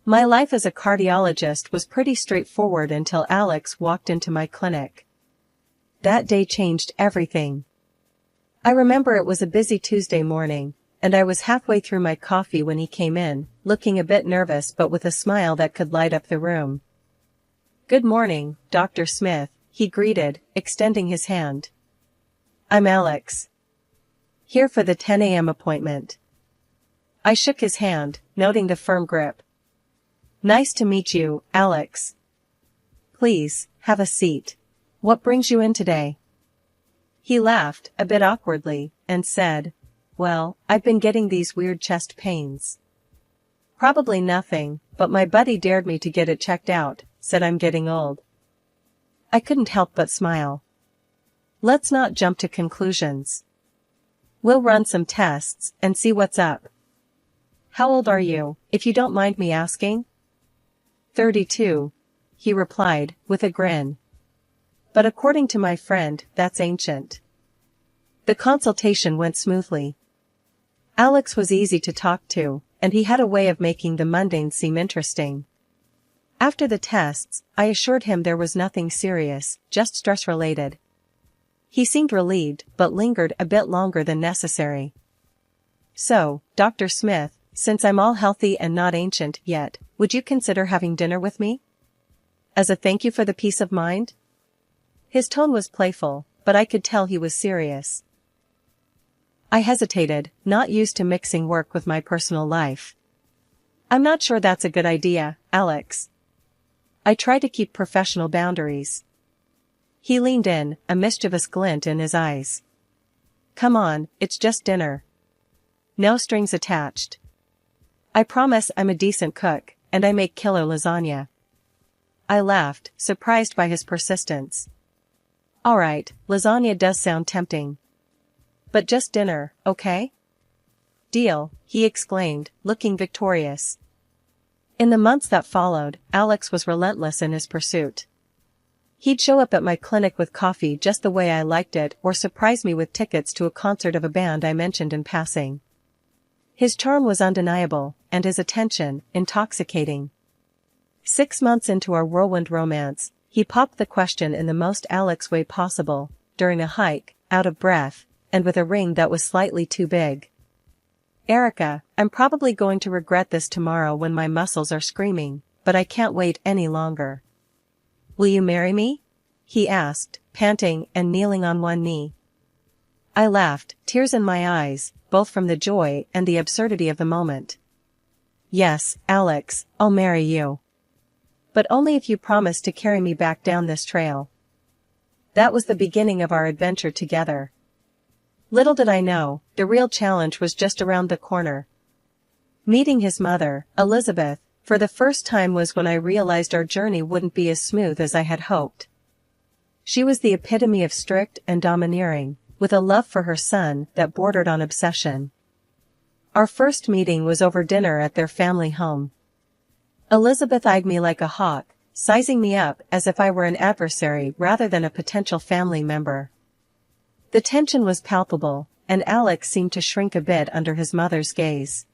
My life as a cardiologist was pretty straightforward until Alex walked into my clinic. That day changed everything. I remember it was a busy Tuesday morning, and I was halfway through my coffee when he came in, looking a bit nervous but with a smile that could light up the room. "Good morning, Dr. Smith," he greeted, extending his hand. "I'm Alex. Here for the 10 a.m. appointment." I shook his hand, noting the firm grip. "Nice to meet you, Alex. Please, have a seat. What brings you in today?" He laughed, a bit awkwardly, and said, "Well, I've been getting these weird chest pains." "Probably nothing, but my buddy dared me to get it checked out, said I'm getting old." I couldn't help but smile. "Let's not jump to conclusions. We'll run some tests and see what's up. How old are you, if you don't mind me asking?" 32, he replied, with a grin. "But according to my friend, that's ancient." The consultation went smoothly. Alex was easy to talk to, and he had a way of making the mundane seem interesting. After the tests, I assured him there was nothing serious, just stress-related. He seemed relieved, but lingered a bit longer than necessary. "So, Dr. Smith, since I'm all healthy and not ancient yet, would you consider having dinner with me? As a thank you for the peace of mind?" His tone was playful, but I could tell he was serious. I hesitated, not used to mixing work with my personal life. "I'm not sure that's a good idea, Alex. I try to keep professional boundaries." He leaned in, a mischievous glint in his eyes. "Come on, it's just dinner. No strings attached. I promise I'm a decent cook, and I make killer lasagna." I laughed, surprised by his persistence. "All right, lasagna does sound tempting. But just dinner, okay?" "Deal," he exclaimed, looking victorious. In the months that followed, Alex was relentless in his pursuit. He'd show up at my clinic with coffee just the way I liked it or surprise me with tickets to a concert of a band I mentioned in passing. His charm was undeniable, and his attention, intoxicating. 6 months into our whirlwind romance, he popped the question in the most Alex way possible, during a hike, out of breath, and with a ring that was slightly too big. "Erica, I'm probably going to regret this tomorrow when my muscles are screaming, but I can't wait any longer. Will you marry me?" he asked, panting and kneeling on one knee. I laughed, tears in my eyes, both from the joy and the absurdity of the moment. "Yes, Alex, I'll marry you. But only if you promise to carry me back down this trail." That was the beginning of our adventure together. Little did I know, the real challenge was just around the corner. Meeting his mother, Elizabeth, for the first time was when I realized our journey wouldn't be as smooth as I had hoped. She was the epitome of strict and domineering, with a love for her son that bordered on obsession. Our first meeting was over dinner at their family home. Elizabeth eyed me like a hawk, sizing me up as if I were an adversary rather than a potential family member. The tension was palpable, and Alex seemed to shrink a bit under his mother's gaze.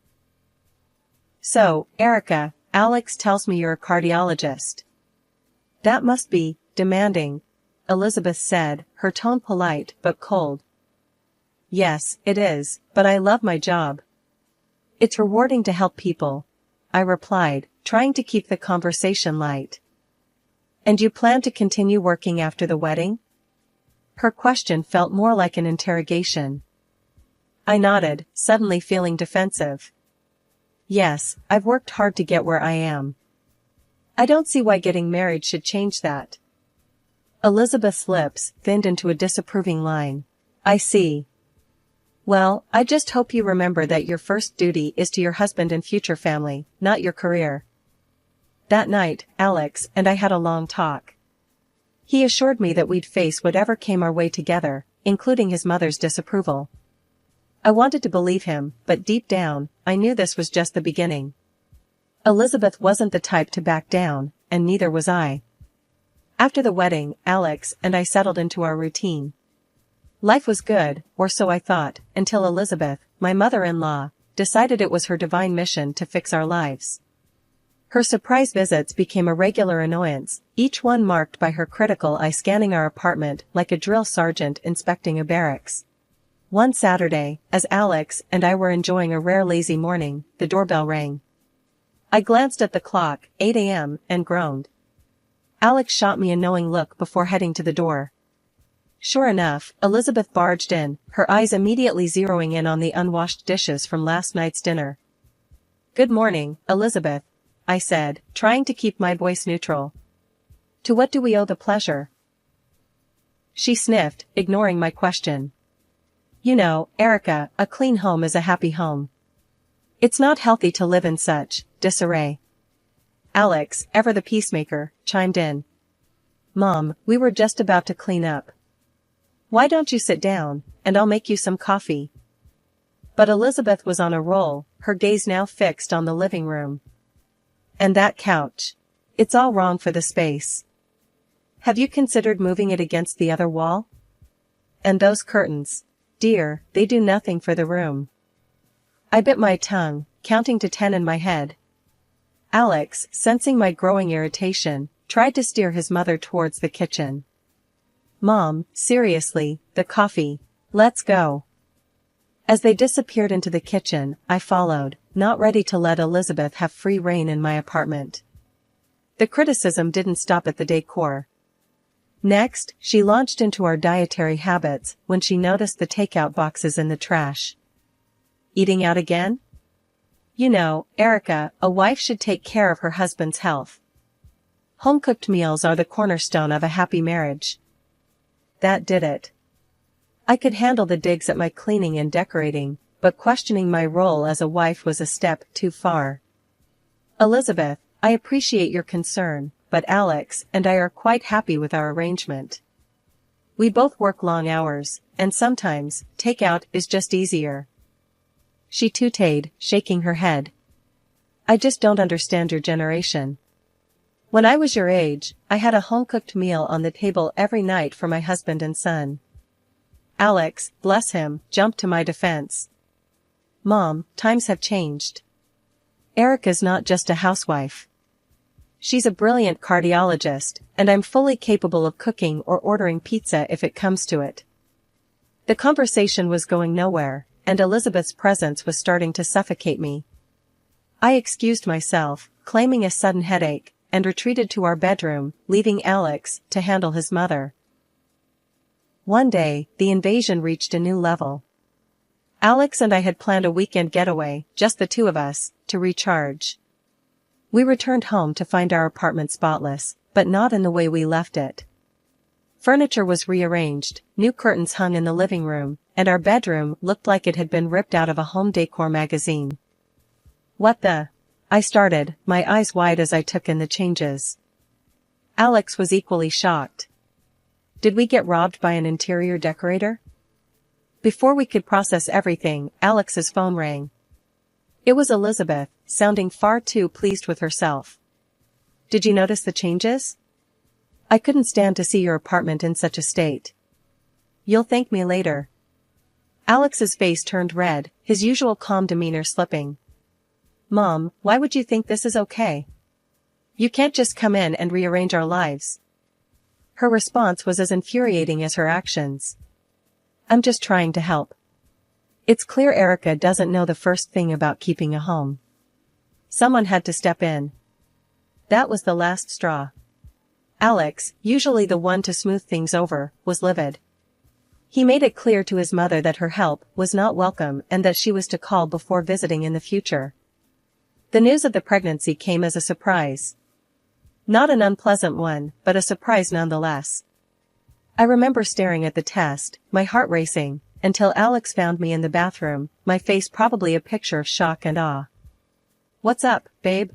"So, Erica, Alex tells me you're a cardiologist. That must be demanding," Elizabeth said, her tone polite but cold. "Yes, it is, but I love my job. It's rewarding to help people," I replied, trying to keep the conversation light. "And you plan to continue working after the wedding?" Her question felt more like an interrogation. I nodded, suddenly feeling defensive. "Yes, I've worked hard to get where I am. I don't see why getting married should change that." Elizabeth's lips thinned into a disapproving line. "I see. Well, I just hope you remember that your first duty is to your husband and future family, not your career." That night, Alex and I had a long talk. He assured me that we'd face whatever came our way together, including his mother's disapproval. I wanted to believe him, but deep down, I knew this was just the beginning. Elizabeth wasn't the type to back down, and neither was I. After the wedding, Alex and I settled into our routine. Life was good, or so I thought, until Elizabeth, my mother-in-law, decided it was her divine mission to fix our lives. Her surprise visits became a regular annoyance, each one marked by her critical eye scanning our apartment like a drill sergeant inspecting a barracks. One Saturday, as Alex and I were enjoying a rare lazy morning, the doorbell rang. I glanced at the clock, 8 a.m., and groaned. Alex shot me a knowing look before heading to the door. Sure enough, Elizabeth barged in, her eyes immediately zeroing in on the unwashed dishes from last night's dinner. "Good morning, Elizabeth," I said, trying to keep my voice neutral. "To what do we owe the pleasure?" She sniffed, ignoring my question. "You know, Erica, a clean home is a happy home. It's not healthy to live in such disarray." Alex, ever the peacemaker, chimed in. "Mom, we were just about to clean up. Why don't you sit down, and I'll make you some coffee?" But Elizabeth was on a roll, her gaze now fixed on the living room. "And that couch. It's all wrong for the space. Have you considered moving it against the other wall? And those curtains. Dear, they do nothing for the room." I bit my tongue, counting to 10 in my head. Alex, sensing my growing irritation, tried to steer his mother towards the kitchen. "Mom, seriously, the coffee. Let's go." As they disappeared into the kitchen, I followed, not ready to let Elizabeth have free rein in my apartment. The criticism didn't stop at the decor. Next, she launched into our dietary habits when she noticed the takeout boxes in the trash. "Eating out again? You know, Erica, a wife should take care of her husband's health. Home-cooked meals are the cornerstone of a happy marriage." That did it. I could handle the digs at my cleaning and decorating, but questioning my role as a wife was a step too far. "Elizabeth, I appreciate your concern, but Alex and I are quite happy with our arrangement. We both work long hours, and sometimes, takeout is just easier." She tooted, shaking her head. "I just don't understand your generation. When I was your age, I had a home-cooked meal on the table every night for my husband and son." Alex, bless him, jumped to my defense. "Mom, times have changed. Erica's not just a housewife. She's a brilliant cardiologist, and I'm fully capable of cooking or ordering pizza if it comes to it." The conversation was going nowhere, and Elizabeth's presence was starting to suffocate me. I excused myself, claiming a sudden headache, and retreated to our bedroom, leaving Alex to handle his mother. One day, the invasion reached a new level. Alex and I had planned a weekend getaway, just the two of us, to recharge. We returned home to find our apartment spotless, but not in the way we left it. Furniture was rearranged, new curtains hung in the living room, and our bedroom looked like it had been ripped out of a home decor magazine. "What the?" I started, my eyes wide as I took in the changes. Alex was equally shocked. Did we get robbed by an interior decorator? Before we could process everything, Alex's phone rang. It was Elizabeth, sounding far too pleased with herself. "Did you notice the changes? I couldn't stand to see your apartment in such a state. You'll thank me later." Alex's face turned red, his usual calm demeanor slipping. "Mom, why would you think this is okay? You can't just come in and rearrange our lives." Her response was as infuriating as her actions. "I'm just trying to help. It's clear Erica doesn't know the first thing about keeping a home. Someone had to step in." That was the last straw. Alex, usually the one to smooth things over, was livid. He made it clear to his mother that her help was not welcome and that she was to call before visiting in the future. The news of the pregnancy came as a surprise. Not an unpleasant one, but a surprise nonetheless. I remember staring at the test, my heart racing, until Alex found me in the bathroom, my face probably a picture of shock and awe. "What's up, babe?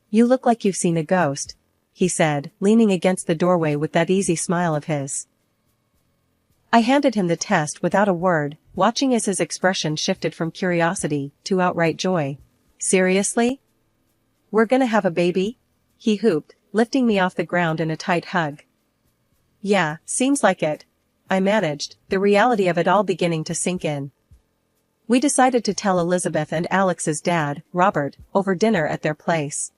You look like you've seen a ghost," he said, leaning against the doorway with that easy smile of his. I handed him the test without a word, watching as his expression shifted from curiosity to outright joy. "Seriously? We're gonna have a baby?" he whooped, lifting me off the ground in a tight hug. "Yeah, seems like it," I managed, the reality of it all beginning to sink in. We decided to tell Elizabeth and Alex's dad, Robert, over dinner at their place.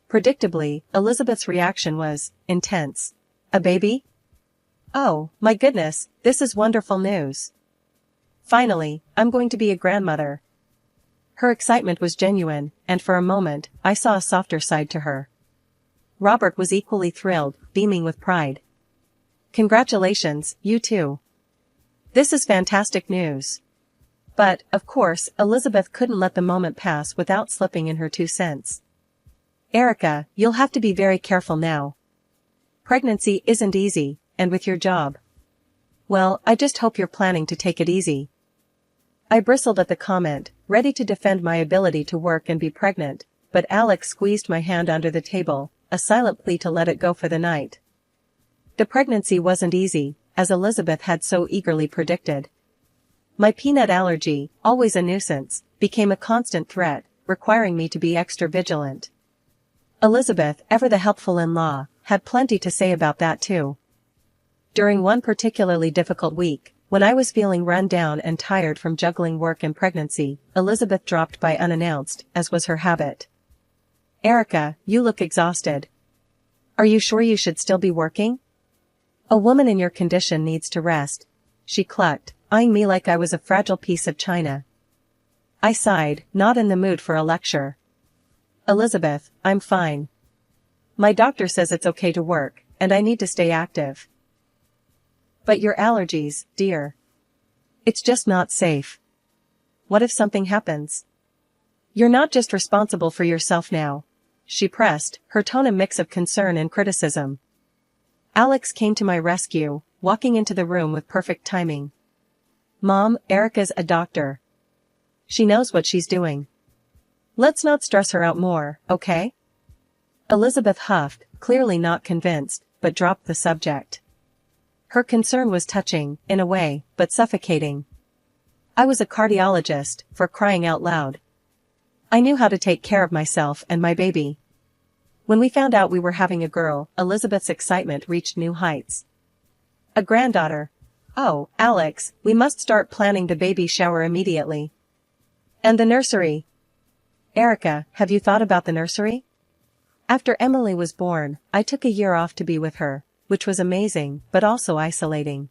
Predictably, Elizabeth's reaction was intense. A baby? Oh, my goodness, this is wonderful news. Finally, I'm going to be a grandmother. Her excitement was genuine, and for a moment, I saw a softer side to her. Robert was equally thrilled, beaming with pride. Congratulations, you too. This is fantastic news. But, of course, Elizabeth couldn't let the moment pass without slipping in her 2 cents. Erica, you'll have to be very careful now. Pregnancy isn't easy, and with your job. Well, I just hope you're planning to take it easy. I bristled at the comment, ready to defend my ability to work and be pregnant, but Alex squeezed my hand under the table, a silent plea to let it go for the night. The pregnancy wasn't easy, as Elizabeth had so eagerly predicted. My peanut allergy, always a nuisance, became a constant threat, requiring me to be extra vigilant. Elizabeth, ever the helpful in-law, had plenty to say about that too. During one particularly difficult week, when I was feeling run down and tired from juggling work and pregnancy, Elizabeth dropped by unannounced, as was her habit. Erica, you look exhausted. Are you sure you should still be working? A woman in your condition needs to rest, she clucked, eyeing me like I was a fragile piece of china. I sighed, not in the mood for a lecture. Elizabeth, I'm fine. My doctor says it's okay to work, and I need to stay active. But your allergies, dear. It's just not safe. What if something happens? You're not just responsible for yourself now, she pressed, her tone a mix of concern and criticism. Alex came to my rescue, walking into the room with perfect timing. Mom, Erica's a doctor. She knows what she's doing. Let's not stress her out more, okay? Elizabeth huffed, clearly not convinced, but dropped the subject. Her concern was touching, in a way, but suffocating. I was a cardiologist, for crying out loud. I knew how to take care of myself and my baby. When we found out we were having a girl, Elizabeth's excitement reached new heights. A granddaughter. Oh, Alex, we must start planning the baby shower immediately. And the nursery. Erica, have you thought about the nursery? After Emily was born, I took a year off to be with her, which was amazing, but also isolating.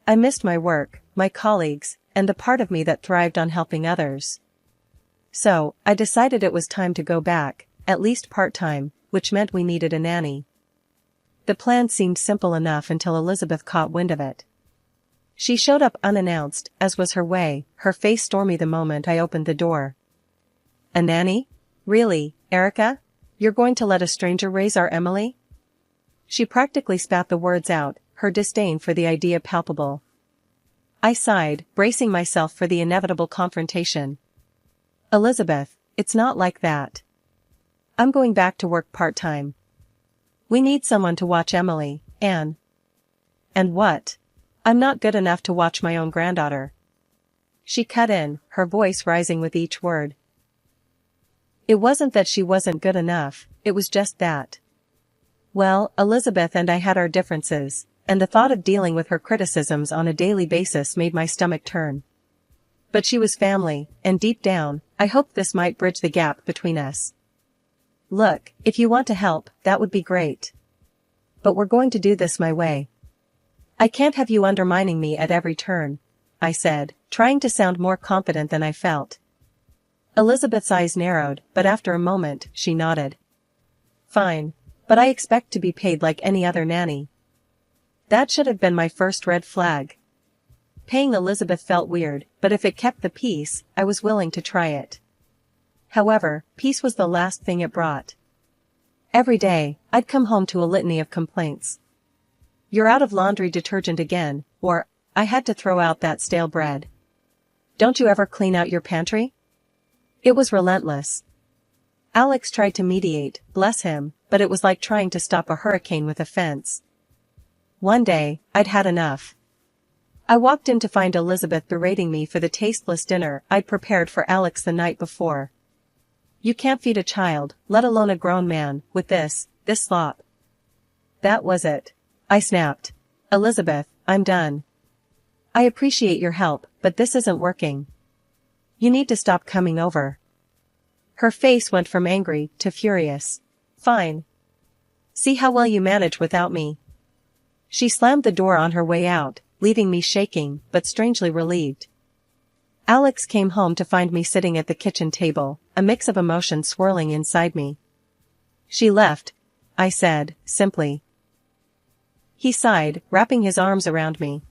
I missed my work, my colleagues, and the part of me that thrived on helping others. So, I decided it was time to go back, at least part-time, which meant we needed a nanny. The plan seemed simple enough until Elizabeth caught wind of it. She showed up unannounced, as was her way, her face stormy the moment I opened the door. A nanny? Really, Erica? You're going to let a stranger raise our Emily? She practically spat the words out, her disdain for the idea palpable. I sighed, bracing myself for the inevitable confrontation. Elizabeth, it's not like that. I'm going back to work part-time. We need someone to watch Emily, Anne. And what? I'm not good enough to watch my own granddaughter. She cut in, her voice rising with each word. It wasn't that she wasn't good enough, it was just that. Well, Elizabeth and I had our differences, and the thought of dealing with her criticisms on a daily basis made my stomach turn. But she was family, and deep down, I hoped this might bridge the gap between us. Look, if you want to help, that would be great. But we're going to do this my way. I can't have you undermining me at every turn, I said, trying to sound more confident than I felt. Elizabeth's eyes narrowed, but after a moment, she nodded. Fine. But I expect to be paid like any other nanny. That should have been my first red flag. Paying Elizabeth felt weird, but if it kept the peace, I was willing to try it. However, peace was the last thing it brought. Every day, I'd come home to a litany of complaints. You're out of laundry detergent again, or, I had to throw out that stale bread. Don't you ever clean out your pantry? It was relentless. Alex tried to mediate, bless him, but it was like trying to stop a hurricane with a fence. One day, I'd had enough. I walked in to find Elizabeth berating me for the tasteless dinner I'd prepared for Alex the night before. You can't feed a child, let alone a grown man, with this slop. That was it. I snapped. Elizabeth, I'm done. I appreciate your help, but this isn't working. You need to stop coming over. Her face went from angry to furious. Fine. See how well you manage without me. She slammed the door on her way out, leaving me shaking, but strangely relieved. Alex came home to find me sitting at the kitchen table, a mix of emotions swirling inside me. She left, I said, simply. He sighed, wrapping his arms around me.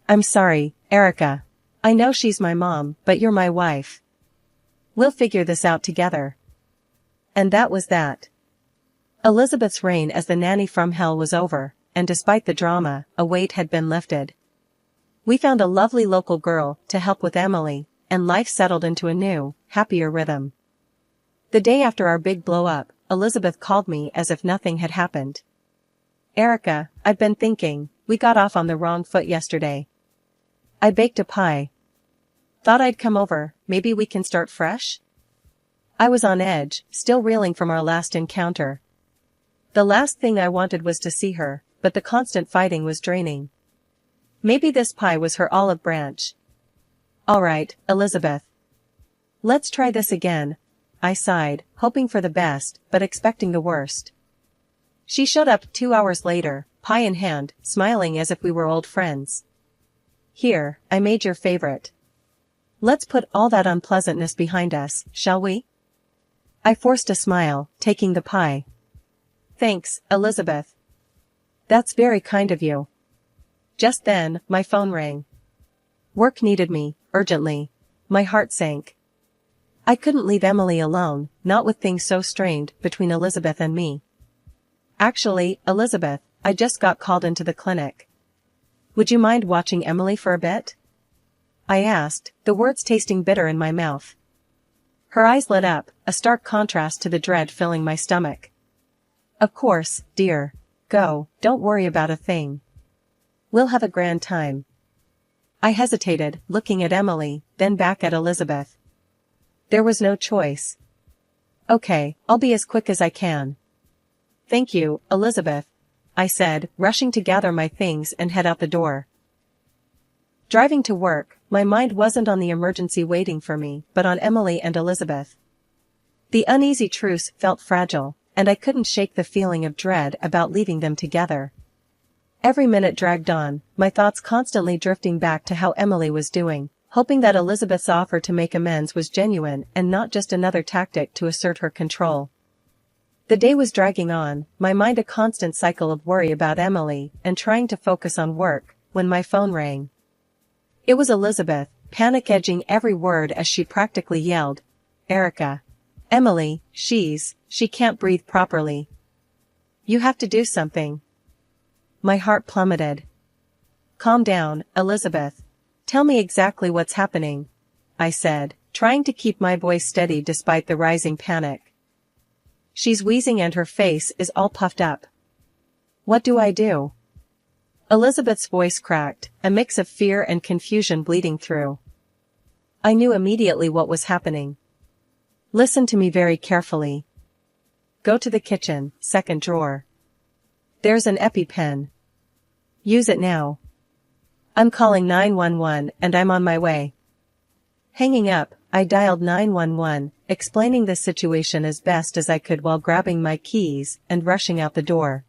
I'm sorry, Erica. I know she's my mom, but you're my wife. We'll figure this out together. And that was that. Elizabeth's reign as the nanny from hell was over, and despite the drama, a weight had been lifted. We found a lovely local girl to help with Emily, and life settled into a new, happier rhythm. The day after our big blow-up, Elizabeth called me as if nothing had happened. Erica, I've been thinking, we got off on the wrong foot yesterday. I baked a pie. Thought I'd come over, maybe we can start fresh? I was on edge, still reeling from our last encounter. The last thing I wanted was to see her, but the constant fighting was draining. Maybe this pie was her olive branch. All right, Elizabeth. Let's try this again, I sighed, hoping for the best, but expecting the worst. She showed up 2 hours later, pie in hand, smiling as if we were old friends. Here, I made your favorite. Let's put all that unpleasantness behind us, shall we? I forced a smile, taking the pie. Thanks, Elizabeth. That's very kind of you. Just then, my phone rang. Work needed me, urgently. My heart sank. I couldn't leave Emily alone, not with things so strained between Elizabeth and me. Actually, Elizabeth, I just got called into the clinic. Would you mind watching Emily for a bit? I asked, the words tasting bitter in my mouth. Her eyes lit up, a stark contrast to the dread filling my stomach. Of course, dear. Go, don't worry about a thing. We'll have a grand time. I hesitated, looking at Emily, then back at Elizabeth. There was no choice. Okay, I'll be as quick as I can. Thank you, Elizabeth, I said, rushing to gather my things and head out the door. Driving to work, my mind wasn't on the emergency waiting for me, but on Emily and Elizabeth. The uneasy truce felt fragile, and I couldn't shake the feeling of dread about leaving them together. Every minute dragged on, my thoughts constantly drifting back to how Emily was doing, hoping that Elizabeth's offer to make amends was genuine and not just another tactic to assert her control. The day was dragging on, my mind a constant cycle of worry about Emily and trying to focus on work, when my phone rang. It was Elizabeth, panic edging every word as she practically yelled, Erica. Emily, she can't breathe properly. You have to do something. My heart plummeted. Calm down, Elizabeth. Tell me exactly what's happening, I said, trying to keep my voice steady despite the rising panic. She's wheezing and her face is all puffed up. What do I do? Elizabeth's voice cracked, a mix of fear and confusion bleeding through. I knew immediately what was happening. Listen to me very carefully. Go to the kitchen, second drawer. There's an EpiPen. Use it now. I'm calling 911 and I'm on my way. Hanging up, I dialed 911, explaining the situation as best as I could while grabbing my keys and rushing out the door.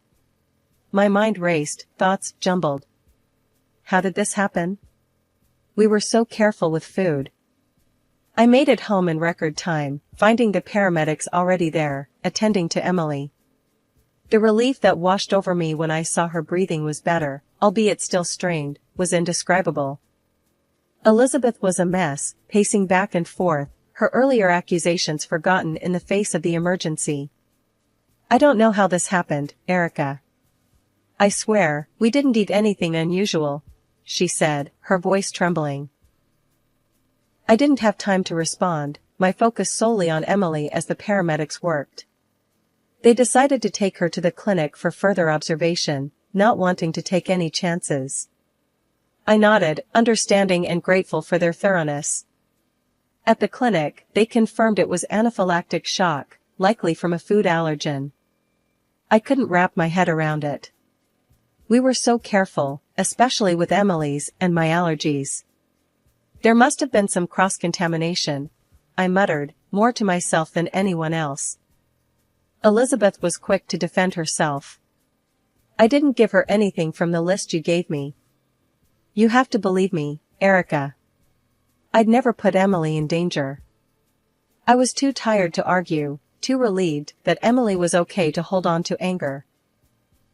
My mind raced, thoughts jumbled. How did this happen? We were so careful with food. I made it home in record time, finding the paramedics already there, attending to Emily. The relief that washed over me when I saw her breathing was better, albeit still strained, was indescribable. Elizabeth was a mess, pacing back and forth, her earlier accusations forgotten in the face of the emergency. I don't know how this happened, Erica. I swear, we didn't eat anything unusual, she said, her voice trembling. I didn't have time to respond, my focus solely on Emily as the paramedics worked. They decided to take her to the clinic for further observation, not wanting to take any chances. I nodded, understanding and grateful for their thoroughness. At the clinic, they confirmed it was anaphylactic shock, likely from a food allergen. I couldn't wrap my head around it. We were so careful, especially with Emily's and my allergies. There must have been some cross-contamination, I muttered, more to myself than anyone else. Elizabeth was quick to defend herself. I didn't give her anything from the list you gave me. You have to believe me, Erica. I'd never put Emily in danger. I was too tired to argue, too relieved that Emily was okay to hold on to anger.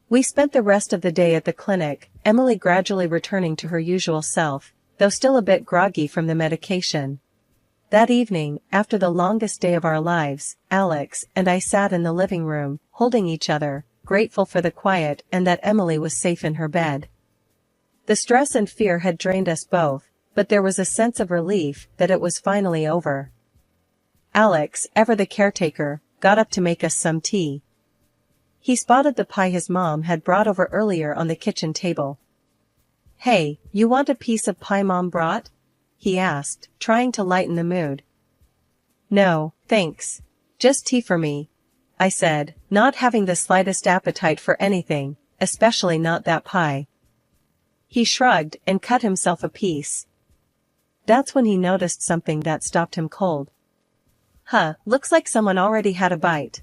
We spent the rest of the day at the clinic, Emily gradually returning to her usual self, though still a bit groggy from the medication. That evening, after the longest day of our lives, Alex and I sat in the living room, holding each other, grateful for the quiet and that Emily was safe in her bed. The stress and fear had drained us both, but there was a sense of relief that it was finally over. Alex, ever the caretaker, got up to make us some tea. He spotted the pie his mom had brought over earlier on the kitchen table. "Hey, you want a piece of pie Mom brought?" he asked, trying to lighten the mood. "No, thanks. Just tea for me," I said, not having the slightest appetite for anything, especially not that pie. He shrugged and cut himself a piece. That's when he noticed something that stopped him cold. Looks like someone already had a bite."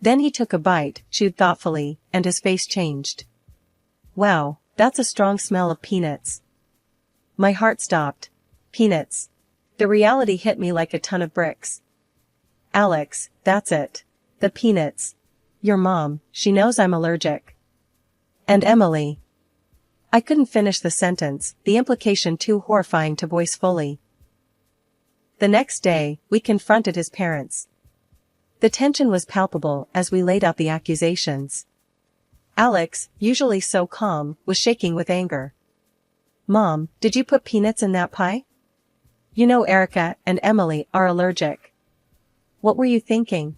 Then he took a bite, chewed thoughtfully, and his face changed. "Wow, that's a strong smell of peanuts." My heart stopped. Peanuts. The reality hit me like a ton of bricks. "Alex, that's it. The peanuts. Your mom, she knows I'm allergic. And Emily." I couldn't finish the sentence, the implication too horrifying to voice fully. The next day, we confronted his parents. The tension was palpable as we laid out the accusations. Alex, usually so calm, was shaking with anger. "Mom, did you put peanuts in that pie? You know Erica and Emily are allergic. What were you thinking?"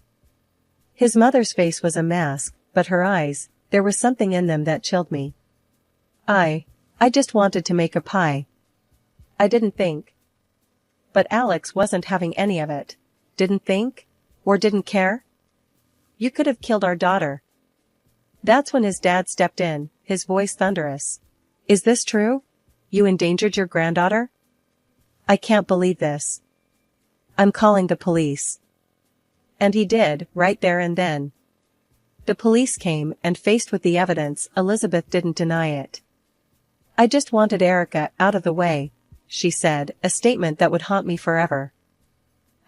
His mother's face was a mask, but her eyes, there was something in them that chilled me. I just wanted to make a pie. I didn't think." But Alex wasn't having any of it. Didn't think? Or didn't care? "You could have killed our daughter." That's when his dad stepped in, his voice thunderous. "Is this true? You endangered your granddaughter? I can't believe this. I'm calling the police." And he did, right there and then. The police came, and faced with the evidence, Elizabeth didn't deny it. "I just wanted Erica out of the way," she said, a statement that would haunt me forever.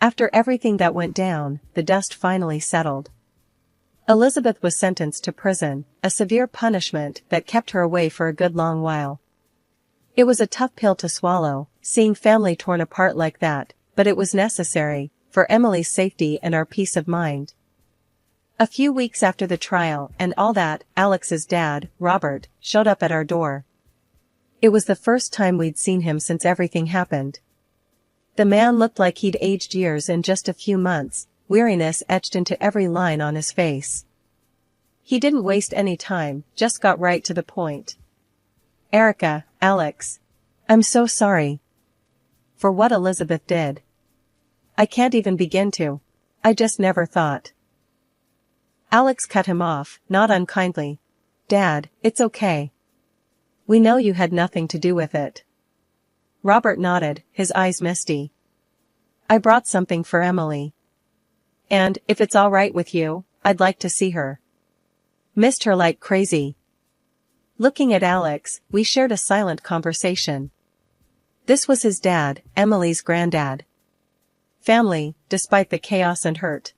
After everything that went down, the dust finally settled. Elizabeth was sentenced to prison, a severe punishment that kept her away for a good long while. It was a tough pill to swallow, seeing family torn apart like that, but it was necessary, for Emily's safety and our peace of mind. A few weeks after the trial and all that, Alex's dad, Robert, showed up at our door. It was the first time we'd seen him since everything happened. The man looked like he'd aged years in just a few months, weariness etched into every line on his face. He didn't waste any time, just got right to the point. "Erica, Alex. I'm so sorry. For what Elizabeth did. I can't even begin to. I just never thought." Alex cut him off, not unkindly. "Dad, it's okay. We know you had nothing to do with it." Robert nodded, his eyes misty. "I brought something for Emily. And, if it's all right with you, I'd like to see her. Missed her like crazy." Looking at Alex, we shared a silent conversation. This was his dad, Emily's granddad. Family, despite the chaos and hurt.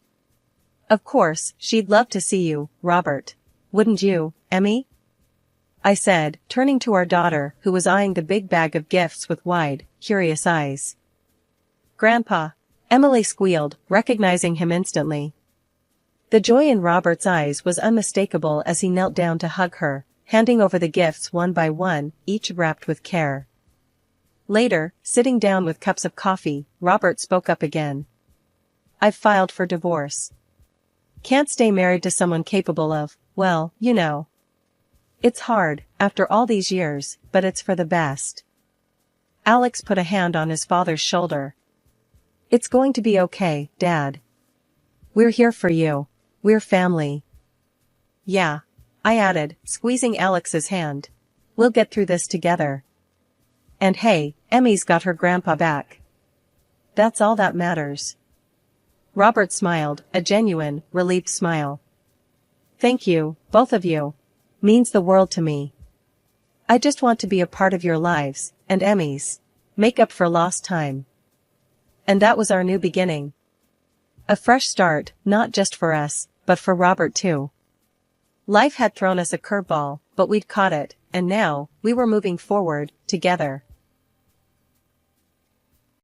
"Of course, she'd love to see you, Robert. Wouldn't you, Emmy?" I said, turning to our daughter, who was eyeing the big bag of gifts with wide, curious eyes. "Grandpa," Emily squealed, recognizing him instantly. The joy in Robert's eyes was unmistakable as he knelt down to hug her, handing over the gifts one by one, each wrapped with care. Later, sitting down with cups of coffee, Robert spoke up again. "I've filed for divorce. Can't stay married to someone capable of, well, you know. It's hard, after all these years, but it's for the best." Alex put a hand on his father's shoulder. "It's going to be okay, Dad. We're here for you. We're family." "Yeah," I added, squeezing Alex's hand. "We'll get through this together. And hey, Emmy's got her grandpa back. That's all that matters." Robert smiled, a genuine, relieved smile. Thank you, both of you. Means the world to me. I just want to be a part of your lives, and Emmy's. Make up for lost time. And that was our new beginning. A fresh start, not just for us, but for Robert too. Life had thrown us a curveball, but we'd caught it, and now, we were moving forward, together.